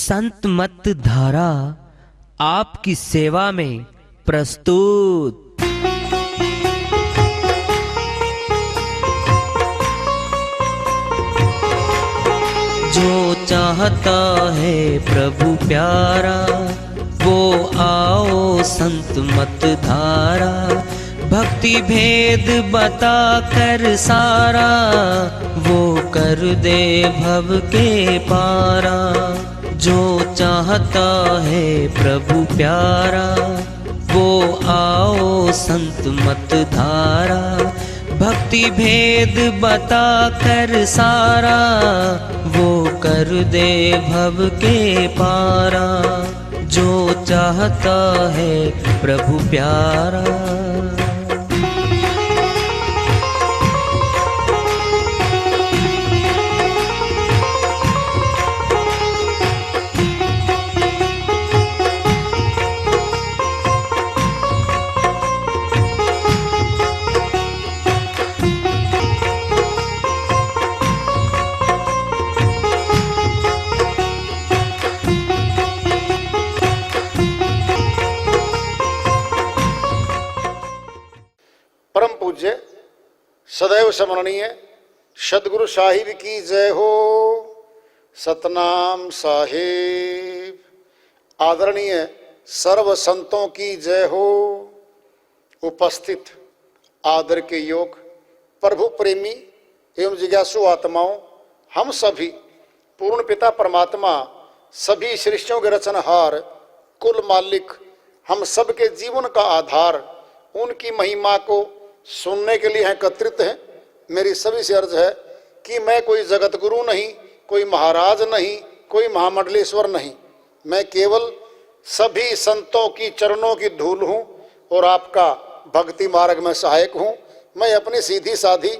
संत मत धारा आपकी सेवा में प्रस्तुत। जो चाहता है प्रभु प्यारा वो आओ संत मत धारा। भक्ति भेद बता कर सारा वो कर दे भव के पारा। जो चाहता है प्रभु प्यारा वो आओ संत मत धारा। भक्ति भेद बता कर सारा वो कर दे भव के पारा। जो चाहता है प्रभु प्यारा। परम पूज्य सदैव स्मरणीय सदगुरु साहिब की जय हो। सतनाम साहिब। आदरणीय सर्व संतों की जय हो। उपस्थित आदर के योग प्रभु प्रेमी एवं जिज्ञासु आत्माओं, हम सभी पूर्ण पिता परमात्मा सभी सृष्टियों के रचनहार कुल मालिक हम सब के जीवन का आधार उनकी महिमा को सुनने के लिए एकत्रित हैं। मेरी सभी से अर्ज है कि मैं कोई जगत गुरु नहीं, कोई महाराज नहीं, कोई महामंडलेश्वर नहीं। मैं केवल सभी संतों की चरणों की धूल हूँ और आपका भक्ति मार्ग में सहायक हूँ। मैं अपनी सीधी साधी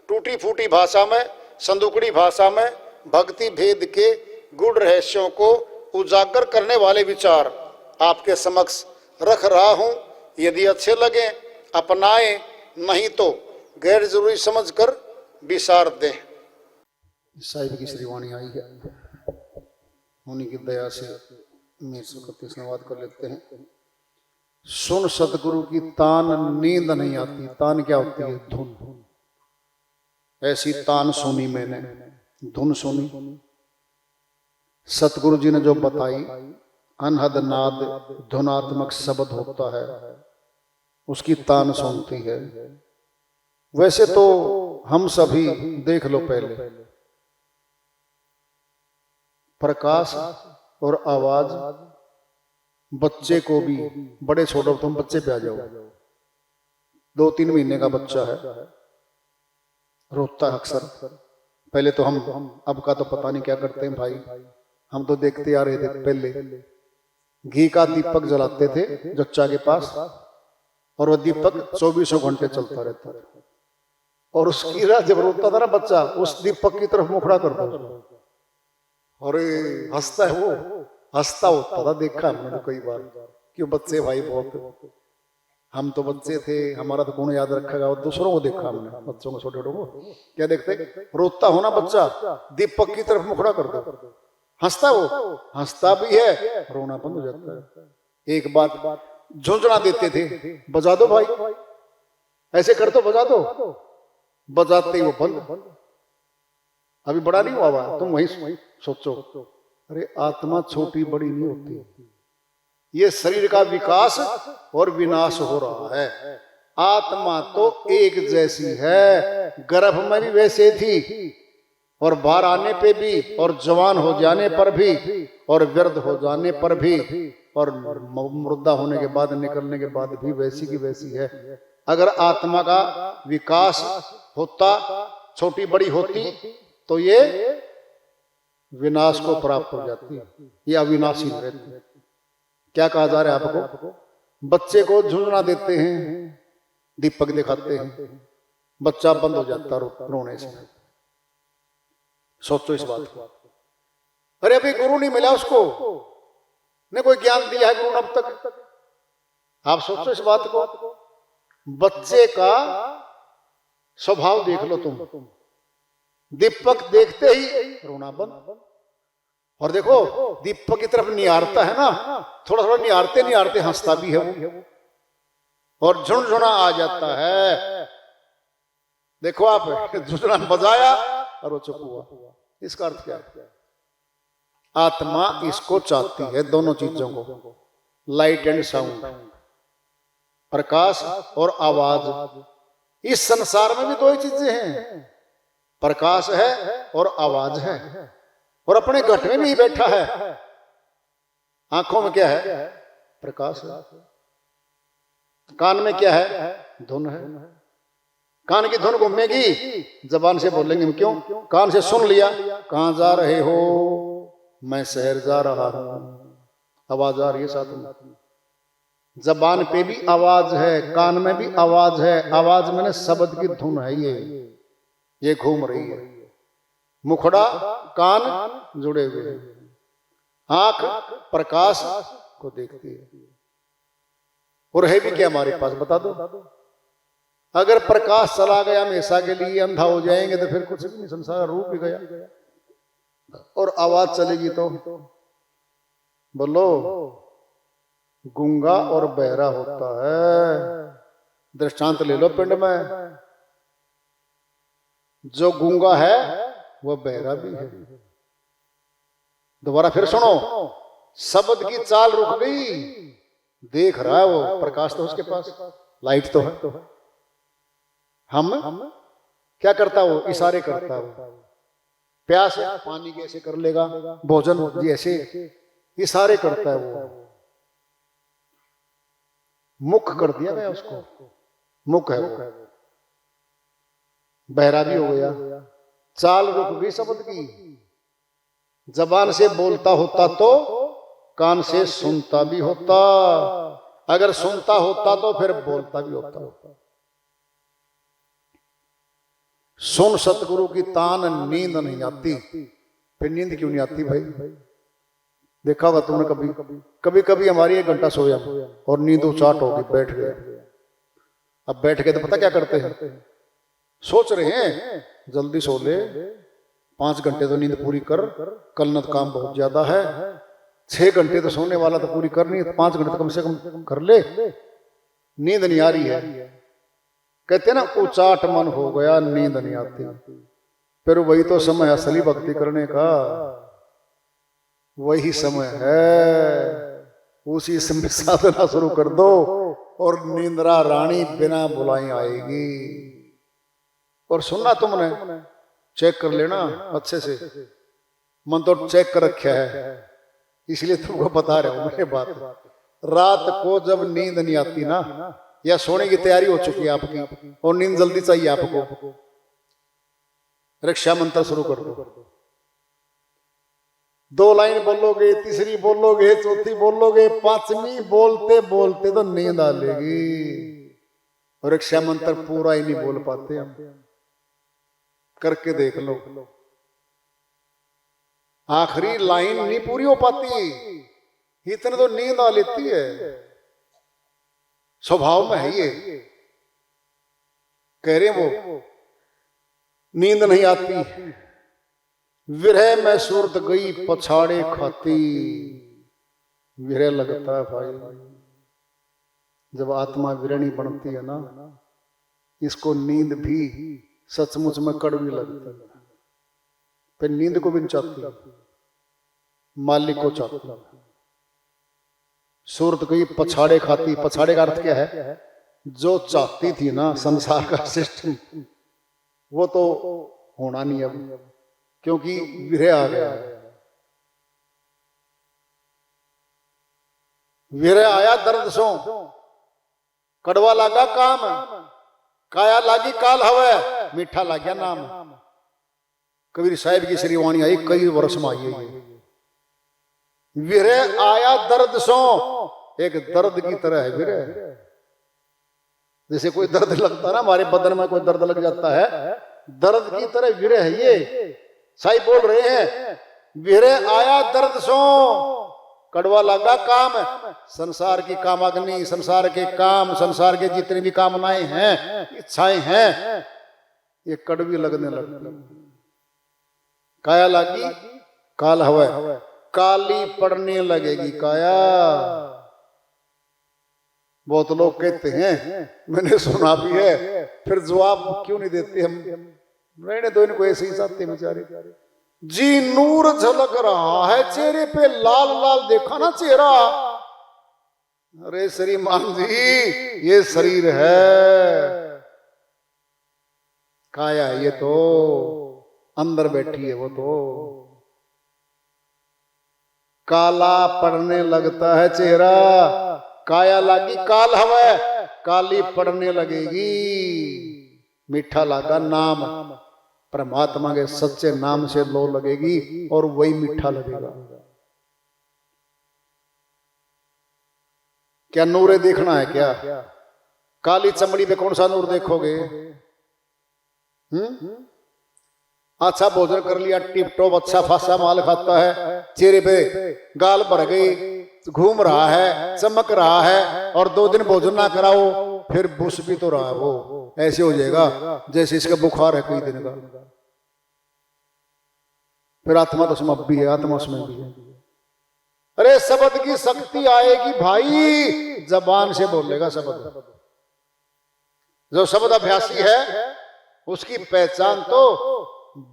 टूटी फूटी भाषा में, संदुकड़ी भाषा में भक्ति भेद के गूढ़ रहस्यों को उजागर करने वाले विचार आपके समक्ष रख रहा हूँ। यदि अच्छे लगे अपनाएं, नहीं तो गैर जरूरी समझकर विसार दें। साहिब की श्रीवाणी आई है, उन्हीं की दया से मेरे से संवाद कर लेते हैं। सुन सतगुरु की तान नींद नहीं आती। तान क्या होती है? धुन। ऐसी तान सुनी मैंने, धुन सुनी। सतगुरु जी ने जो बताई अनहद नाद धुनात्मक शब्द होता है, उसकी तान सुनती है। वैसे तो हम सभी देख लो, पहले प्रकाश और आवाज बच्चे को भी, बड़े छोटे तुम बच्चे पे आ जाओ, 2-3 महीने का बच्चा है, रोता है अक्सर। पहले तो हम, अब का तो पता नहीं क्या करते हैं भाई, हम तो देखते आ रहे थे। पहले घी का दीपक जलाते थे जच्चा के पास, और वह दीपक 24 घंटे चलता रहता था। और उसकी राह जब रोता था ना बच्चा, उस दीपक की तरफ मुखड़ा करता था, और हंसता है, वो हंसता होता था। देखा हमने कई बार। क्यों? बच्चे भाई बहुत, हम तो बच्चे थे, हमारा तो कौन याद रखेगा। और दूसरों को देखा हमने, बच्चों को, छोटे छोटों को क्या देखते, रोता होना बच्चा, दीपक की तरफ मुखड़ा करता, हंसता, वो हंसता भी है, रोना बंद हो जाता है। एक बात झुंझुना देते थे, बजा दो भाई, ऐसे कर दो, बजा दो। बजाते ही वो बंद। अभी बड़ा नहीं हुआ, तुम वही सोचो। अरे आत्मा छोटी बड़ी नहीं होती, ये शरीर का विकास और विनाश हो रहा है। आत्मा तो एक जैसी है, गर्भ में भी वैसे थी, और बाहर आने पे भी, और जवान हो जाने पर भी, और वृद्ध हो जाने पर भी, और मुर्दा होने के बाद, निकलने के बाद भी वैसी की वैसी है। अगर आत्मा का विकास होता, छोटी बड़ी होती, तो ये विनाश को प्राप्त हो जाती, ये अविनाशी रहती। क्या कहा जा रहा है आपको? बच्चे को झुंझुना देते हैं, दीपक दिखाते हैं, बच्चा बंद हो जाता रोने से। सोचो इस बात को। अरे अभी गुरु नहीं मिला उसको, ने कोई ज्ञान दिया है गुरु ने अब तक? आप सोचो इस बात को। बच्चे का स्वभाव देख लो तुम, दीपक देखते ही रोना बंद, और देखो दीपक की तरफ निहारता है ना, थोड़ा थोड़ा निहारते निहारते हंसता भी है वो, और झुनझुना आ जाता है। देखो आप, झुनझुना बजाया और वो चुप हुआ। इसका अर्थ क्या है? आत्मा इसको चाहती है, दोनों चीजों को, लाइट एंड साउंड, प्रकाश और आवाज। इस संसार में भी दो ही चीजें हैं, प्रकाश है और आवाज है। और अपने घट में भी बैठा है, आंखों में क्या है? प्रकाश है। कान में क्या है? धुन है। कान की धुन घूमेगी, जबान से बोलेंगे हम क्यों? कान से सुन लिया, कहां जा रहे हो? मैं शहर जा रहा हूं, आवाज आ रही है साथ में। जबान पे भी आवाज है, कान में भी आवाज है। आवाज मैंने शब्द की धुन है, ये घूम रही है। मुखड़ा कान जुड़े हुए हैं, आंख प्रकाश को देखती है। और है भी क्या हमारे पास, बता दो? अगर प्रकाश चला गया हमेशा के लिए, अंधा हो जाएंगे, तो फिर कुछ भी नहीं, संसार रूप ही गया। और आवाज चलेगी तो बोलो, गूंगा और बहरा होता है। दृष्टांत ले लो पिंड में, जो गूंगा है वो बहरा भी है। दोबारा फिर सुनो, शब्द की चाल रुक गई, देख रहा है वो, प्रकाश तो उसके पास, लाइट तो है। हम क्या करता हो? इशारे करता हो। प्यास है, पानी कैसे कर लेगा, भोजन जैसे, इशारे करता है वो। मुख कर दिया गया उसको, मुख है वो, बहरा भी हो गया। चाल रुक गई शब्द की। जबान से बोलता होता तो कान से सुनता भी होता, अगर सुनता होता तो फिर बोलता भी होता। सुन सतगुरु की तान नींद नहीं आती। फिर नींद क्यों नहीं आती भाई? देखा होगा तुमने कभी कभी हमारी 1 घंटा सोया और नींद उचाट होगी, बैठ गए। अब बैठ गए तो पता क्या करते हैं? सोच रहे हैं जल्दी सो ले, 5 घंटे तो नींद पूरी कर, कल न काम बहुत ज्यादा है। 6 घंटे तो सोने वाला तो पूरी करनी, 5 घंटे तो कम से कम कर ले। नींद नहीं आ रही है, कहते हैं ना उचाट मन हो गया, नींद नहीं आती। फिर वही तो समय है असली भक्ति करने का, वही समय है। उसी समय साधना शुरू कर दो और नींद्रा रानी बिना बुलाई आएगी। और सुनना तुमने, चेक कर लेना अच्छे से, मन तो चेक कर रखा है, इसलिए तुमको बता रहा हूं मेरे बात। रात को जब नींद नहीं आती ना, या सोने की तैयारी हो चुकी है आपकी और नींद जल्दी चाहिए आपको, रक्षा मंत्र शुरू कर दो। 2 लाइन बोलोगे, तीसरी बोलोगे, चौथी बोलोगे, 5वीं बोलते बोलते तो नींद आ लेगी। और रक्षा मंत्र पूरा ही नहीं बोल पाते हम, करके देख लो। आखिरी लाइन नहीं पूरी हो पाती, इतने तो नींद आ लेती है, स्वभाव में है ये। कह रहे वो नींद नहीं आती, विरह में सूरत गई पछाड़े खाती। विरह लगता है भाई, जब आत्मा विरणी बनती है ना, इसको नींद भी सचमुच में कड़वी लगती है। फिर नींद को भी नहीं चाहती, मालिक को चाहती। सूरत गई पछाड़े खाती। पछाड़े का अर्थ क्या है? जो चाहती थी ना संसार का सिस्टम, वो तो होना नहीं अब, क्योंकि विरह आ गया। विरह आया दर्द सो, कड़वा लागा काम, काया लागी काल हवे, मीठा लाग गया नाम। कबीर साहिब की श्रीवाणी आई, कई वर्ष में आई है। विरह आया दर्द सो, एक दर्द की तरह है विरह। जैसे कोई दर्द लगता है ना, हमारे बदन में कोई दर्द लग जाता है, दर्द की तरह विरह है ये। साहिब बोल रहे हैं, विरह आया दर्द सो, कड़वा लगा काम। संसार की कामाग्नि, संसार के काम, संसार के जितनी भी कामनाएं हैं, इच्छाएं हैं, ये कड़वी लगने लगती। काया लागी काल हवे, काली पड़ने लगेगी काया। बहुत लोग कहते हैं, मैंने सुना भी है, फिर जवाब क्यों नहीं देते हम, रहने दो इनको, ऐसे ही साथी बेचारे। जी नूर झलक रहा है चेहरे पे, लाल लाल देखा ना चेहरा। अरे श्रीमान जी ये शरीर है, काया ये तो अंदर बैठी है वो तो। काला पड़ने लगता है चेहरा, काया लागी काल हवे, काली पड़ने लगेगी। मीठा लागा नाम, परमात्मा के सच्चे नाम से लो लगेगी और वही मीठा लगेगा। क्या नूरे देखना है क्या? काली चमड़ी पे कौन सा नूर देखोगे? अच्छा भोजन कर लिया, टिप टॉप अच्छा फासा माल खाता है, चेहरे पे गाल भर गई, घूम रहा है, चमक रहा है, और 2 दिन भोजन ना कराओ फिर बुश भी तो रहा है वो, ऐसे हो जाएगा जैसे इसका बुखार है कोई दिन का। फिर आत्मा तो उसमें भी है, आत्मा उसमें भी है। अरे शब्द की शक्ति आएगी भाई, जबान से बोलेगा शब्द। जो शब्द अभ्यासी है उसकी पहचान तो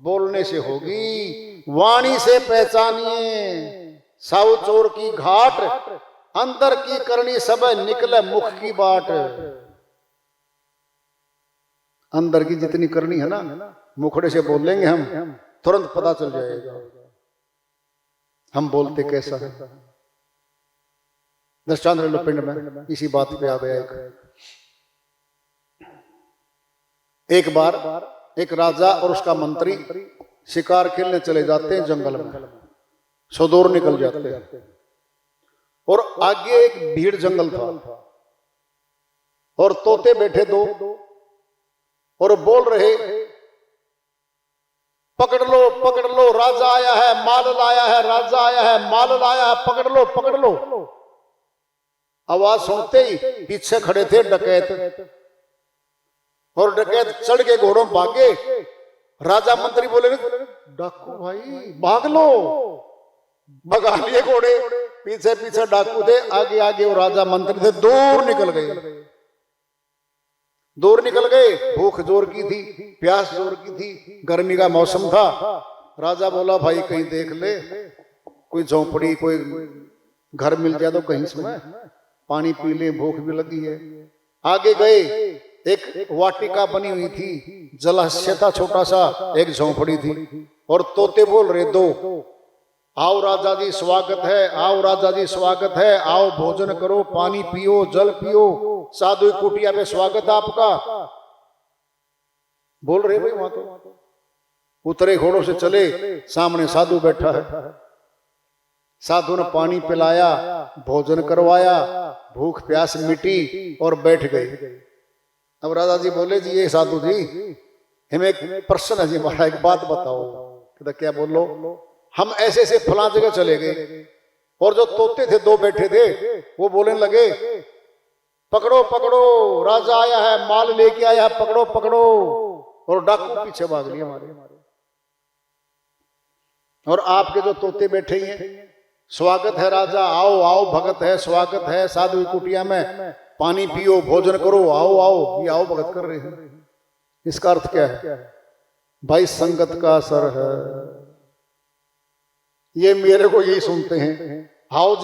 बोलने से होगी। वाणी से पहचानिए साउ चोर की घाट, अंदर की करनी सब निकले मुख की बाट। अंदर की जितनी करनी है ना, मुखड़े से बोलेंगे हम, तुरंत पता चल जाएगा हम बोलते कैसा है। दृष्टांत लो पिंड में इसी बात पे आ गया। एक बार एक राजा और उसका मंत्री शिकार खेलने चले जाते हैं जंगल में, सुदूर निकल जाते हैं, और आगे एक भीड़ जंगल था और तोते बैठे 2 और बोल रहे, पकड़ लो राजा आया है, माल लाया है, राजा आया है, माल लाया है, पकड़ लो। आवाज सुनते ही पीछे खड़े थे डकैत, और डकैत चढ़ के घोड़ों भागे। राजा मंत्री बोले, डाकू भाई भाग लो, भगा लिए घोड़े। पीछे पीछे डाकू थे, आगे आगे वो राजा मंत्री थे, दूर निकल गए। भूख जोर की थी, प्यास जोर की थी, गर्मी का मौसम था। राजा बोला, भाई कहीं देख ले, कोई झोंपड़ी कोई घर मिल जाए तो कहीं से पानी पी ले, भूख भी लगी है। आगे गए, एक वाटिका बनी हुई थी, जलाशय था छोटा सा, एक झोंपड़ी थी, और तोते बोल रहे 2, आओ राजा जी स्वागत है, आओ राजा जी स्वागत है, आओ भोजन करो, पानी पियो, जल पियो, साधु कुटिया पे स्वागत है आपका। बोल रहे भाई वहां तो। उतरे घोड़ों से चले, सामने साधु बैठा है। साधु ने पानी पिलाया, भोजन करवाया, भूख प्यास मिटी और बैठ गए। अब राजा जी बोले, जी ये साधु जी हमें एक प्रश्न है जी हमारा, एक बात बताओ। कहता क्या बोलो? हम ऐसे ऐसे फला जगह चले गए, और जो तोते थे 2 बैठे थे वो बोलने लगे, पकड़ो राजा आया है, माल लेके आया है, पकड़ो, और डाकू पीछे भाग लिए हमारे। और आपके जो तोते बैठे हैं, स्वागत है राजा, आओ भगत है, स्वागत है साधु कुटिया में, पानी पियो, भोजन करो, आओ, ये आओ भगत कर रहे हैं। इसका अर्थ क्या है? भाई संगत का असर है। ये मेरे को यही सुनते हैं, आओ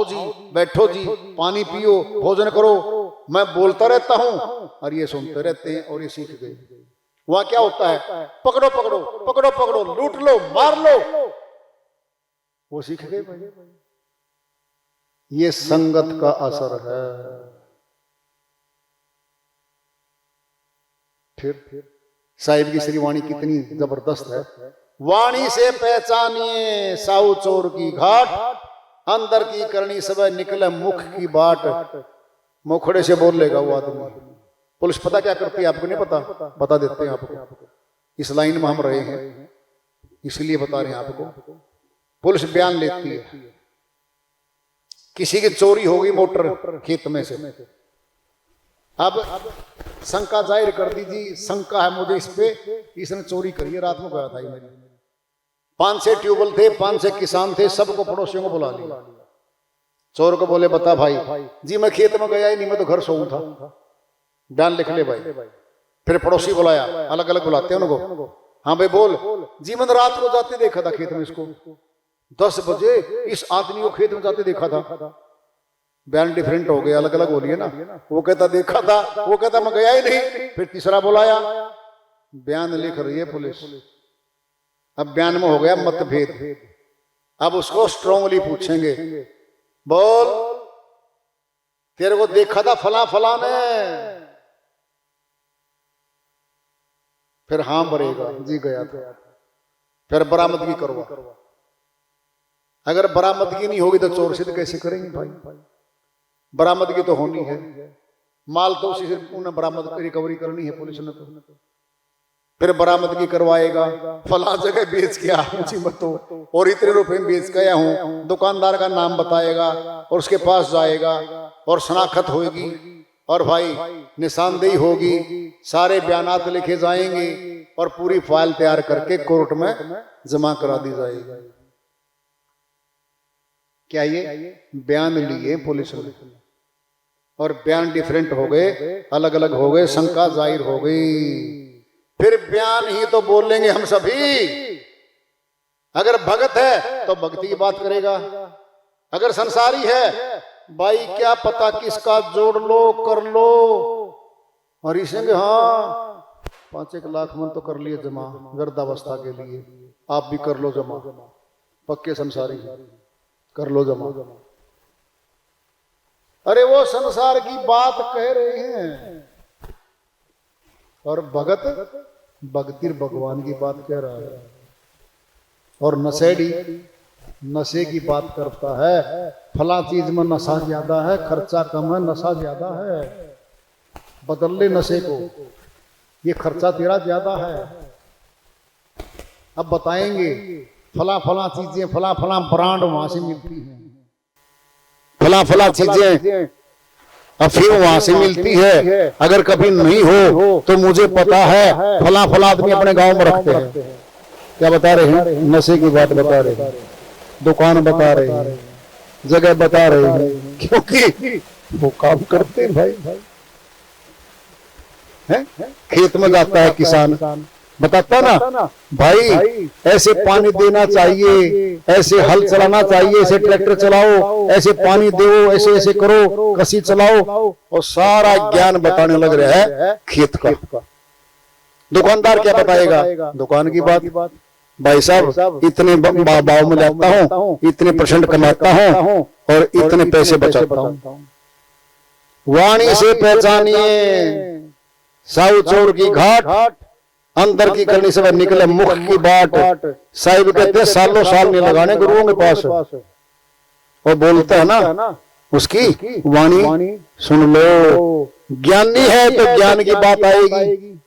जी बैठो जी, पानी पियो, भोजन करो, मैं बोलता रहता हूं और ये सुनते रहते हैं, और ये सीख गए। वहां क्या होता है? पकड़ो, लूट लो, मार लो, वो सीख गए भाई। ये संगत का असर है। फिर साहिब की श्री वाणी कितनी जबरदस्त है। वाणी से पहचानिए साउ चोर की घाट, अंदर की करनी सब निकले मुख की बाट। मुखड़े से बोल लेगा वो आदमी। पुलिस पता क्या करती है आपको नहीं पता? बता देते हैं आपको। इस लाइन में हम रहे हैं इसलिए बता रहे हैं आपको। पुलिस बयान लेती है, किसी की चोरी होगी मोटर खेत में से, अब शंका जाहिर कर दीजिए, शंका है मुझे इस पे, इसने चोरी करी है, रात में गया था मेरी। 5-6 ट्यूबवेल थे, 5-6 किसान थे, सबको पड़ोसियों को बुला लिया। चोर को बोले बता भाई, जी मैं खेत में गया ही नहीं, मैं तो घर सोऊं था। बयान लिख ले भाई। फिर पड़ोसी बुलाया, अलग अलग बुलाते हैं उनको। हाँ भाई बोल। जी मैंने रात को जाते देखा था खेत में, इसको 10 बजे इस आदमी को खेत में जाते देखा था। बयान डिफरेंट हो गए, अलग अलग हो लिए ना। वो कहता देखा था, वो कहता मैं गया ही नहीं। फिर तीसरा बुलाया, बयान लिख रही है पुलिस। अब बयान में हो गया मतभेद। अब उसको स्ट्रांगली पूछेंगे, बोल तेरे को देखा था फला फला ने? फिर हाँ भरेगा, जी गया था। फिर बरामदगी करवा। अगर बरामदगी नहीं होगी तो चोर सिद्ध कैसे करेंगे भाई? बरामदगी तो होनी है, माल तो उसी से उन्हें बरामद रिकवरी करनी है पुलिस ने। तो फिर बरामदगी करवाएगा, फला जगह बेच के आया मुसीबतों और इतने रुपए में बेच गया हूं, दुकानदार का नाम बताएगा और उसके पास जाएगा और शनाख्त होगी और भाई निशानदेही होगी, सारे बयानात लिखे जाएंगे और पूरी फाइल तैयार करके कोर्ट में जमा करा दी जाएगी। क्या ये बयान लिए पुलिस ने और बयान डिफरेंट हो गए, अलग अलग हो गए, शंका जाहिर हो गई। फिर बयान ही तो बोलेंगे हम सभी। अगर भगत है तो भक्ति की बात करेगा, अगर संसारी है भाई क्या पता किसका जोड़ लो कर लो। और इसे हाँ 5-1 लाख मन तो कर लिए जमा वृद्धावस्था के लिए, आप भी कर लो जमा, पक्के संसारी कर लो जमा। अरे वो संसार की बात कह रहे हैं और भगत भक्तिर भगवान की बात कह रहा है। और नशेड़ी नशे की बात करता है, फला चीज में नशा ज्यादा है, खर्चा कम है, नशा ज्यादा है। बदल ले नशे को, ये खर्चा तेरा ज्यादा है। अब बताएंगे फला फला चीजें, फला फला ब्रांड वहां से मिलती हैं, फला फला चीजें अब फिर वहां से मिलती है। अगर कभी नहीं हो तो मुझे पता है फला फला आदमी अपने गांव में रखते हैं। क्या बता रहे हैं? नशे की बात बता रहे हैं, दुकान बता रहे हैं, जगह बता रहे हैं, क्योंकि वो काम करते हैं भाई। है? खेत में जाता है किसान, बताता ना भाई ऐसे पानी देना चाहिए, ऐसे हल चलाना चाहिए, ऐसे ट्रैक्टर चलाओ, ऐसे पानी दो, ऐसे ऐसे करो, कसी चलाओ, और सारा ज्ञान बताने लग रहा है खेत का। दुकानदार क्या बताएगा? दुकान की बात। भाई साहब इतने भाव में लाता हूँ, इतने % कमाता हूँ और इतने पैसे बचाता हूँ। वाणी से पहचानिए साहु चोर की घाट, अंदर की करनी से निकले मुख की बाट। साहिब कहते हैं सालों साल नहीं लगाने गुरुओं के पास, और बोलता है ना उसकी वाणी सुन लो। ज्ञानी है तो ज्ञान की बात आएगी,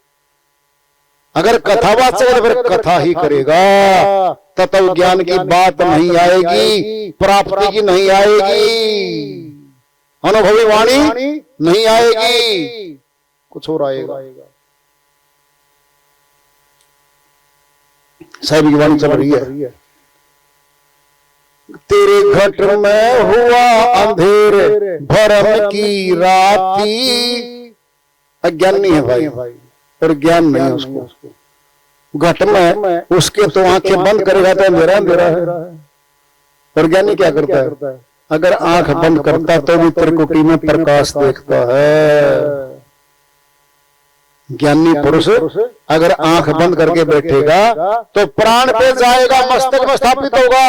अगर कथावाचक है तो फिर कथा ही करेगा, तब ज्ञान की बात नहीं आएगी, प्राप्ति की नहीं आएगी, अनुभवी वाणी नहीं आएगी, कुछ और आएगा। साहिब की वाणी चल रही है। तेरे घट में हुआ अंधेर भरम की राती। अज्ञानी है भाई और ज्ञान नहीं है उसको। घट में उसके तो आंखें बंद करेगा तो अंधेरा अंधेरा है। और ज्ञानी क्या करता है? अगर आंख बंद करता तो भी त्रिकुटी में प्रकाश देखता है। ज्ञानी पुरुष अगर आंख बंद करके बैठेगा तो प्राण पे जाएगा, मस्तक में स्थापित होगा।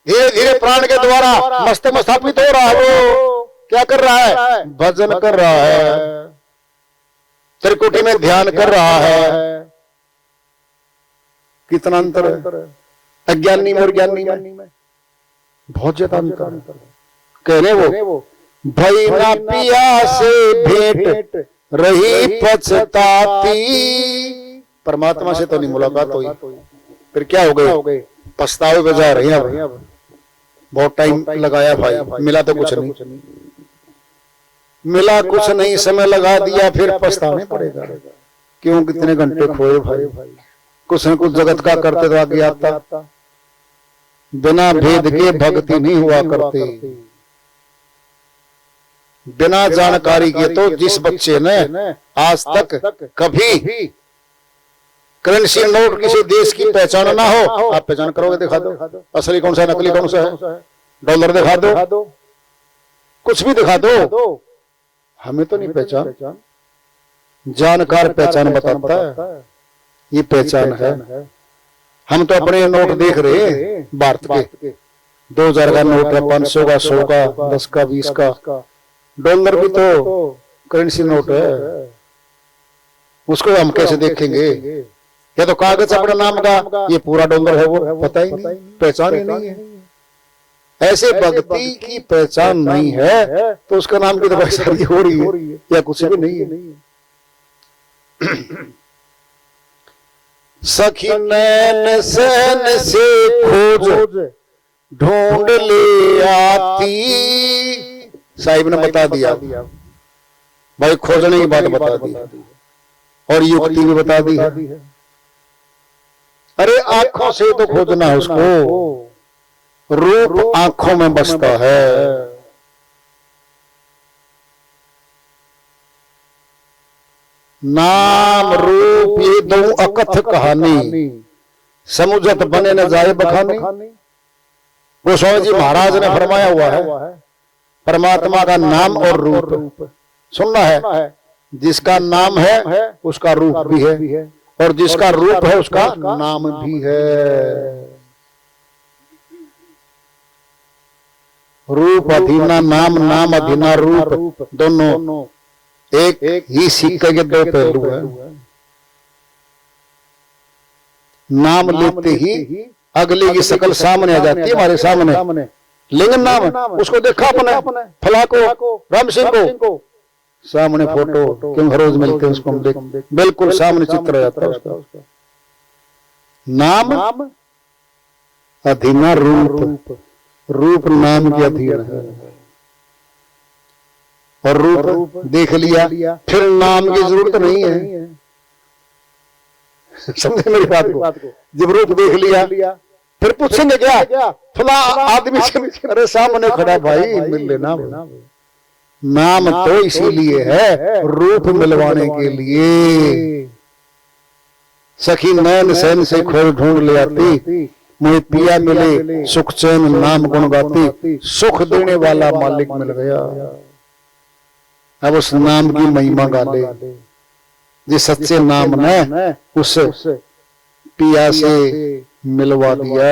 धीरे धीरे प्राण के द्वारा मस्तक में स्थापित हो रहा है। वो क्या कर रहा है? भजन कर रहा है, त्रिकुटी में ध्यान कर रहा है। कितना अंतर है अज्ञानी में और ज्ञानी में? बहुत ज्यादा अंतर। कह रहे वो भई ना पिया से भेंट रही पछताती। परमात्मा से तो नहीं मुलाकात हुई, फिर क्या हो गए? पछतावे पे जा रहे हैं। बहुत टाइम लगाया भाई, मिला तो कुछ नहीं, मिला कुछ नहीं, समय लगा दिया, फिर पछताने पड़ेगा। क्यों? कितने घंटे खोए भाई, कुछ न कुछ जगत का करते तो आगे आता। बिना भेद के भक्ति नहीं हुआ करती। बिना जानकारी के तो जिस बच्चे ने आज तक कभी करेंसी नोट किसी देश की पहचान ना हो, आप पहचान करोगे? दिखा दो असली कौन सा है, नकली कौन सा है। डॉलर दिखा दो, कुछ भी दिखा दो, हमें तो नहीं पहचान। जानकार पहचान बताता है, ये पहचान है। हम तो अपने नोट देख रहे हैं भारत के, 2000 का नोट है, 500 का, 100 का, 10 का, 20 का। डॉलर भी तो करेंसी नोट है, उसको हम कैसे देखेंगे? या तो कागज अपने नाम का, ये पूरा डॉलर है, वो पता ही नहीं, पहचान ही नहीं है। ऐसे भक्ति की पहचान नहीं है तो उसका नाम की तो शादी हो रही है या कुछ भी नहीं है। सखी नैन सैन से खोज ढूंढ ले आती, साहिब ने बता दिया भाई, खोजने की बात बता दी और युक्ति भी बता दी है। अरे आंखों से तो खोजना है उसको, रूप आंखों में बसता है। नाम रूप ये दो अकथ कहानी, समुझत बने न जाए बखानी। गोस्वामी जी महाराज ने फरमाया हुआ है, परमात्मा का नाम और रूप सुनना है। जिसका नाम है उसका रूप भी है, और जिसका रूप है उसका नाम भी है। रूप अधीना नाम, नाम अधीना रूप, दोनों एक ही सिक्के के दो पहलू है। नाम लेते ही अगले की शकल सामने आ जाती है, हमारे सामने। लिंगन नाम उसको देखा अपने, फला को, राम सिंह को, सामने फोटो क्यों हर रोज मिलते हैं उसको हम देख, बिल्कुल सामने चित्र आ जाता है उसका। नाम अधीना रूप, रूप नाम के अधीन है। और रूप देख लिया फिर नाम की जरूरत नहीं है। समझे मेरी बात को? जब रूप देख लिया फिर पूछेंगे क्या, फला आदमी से, अरे सामने खड़ा भाई मिल लेना। नाम तो इसीलिए है, रूप मिलवाने के लिए। सखी नैन सैन से खोज ढूंढ ले आती, मुझे पिया मिले सुख चैन नाम गुण गाती। सुख देने वाला मालिक मिल गया, अब उस नाम की महिमा गाले। जिस सच्चे नाम ने उस पिया से मिलवा दिया।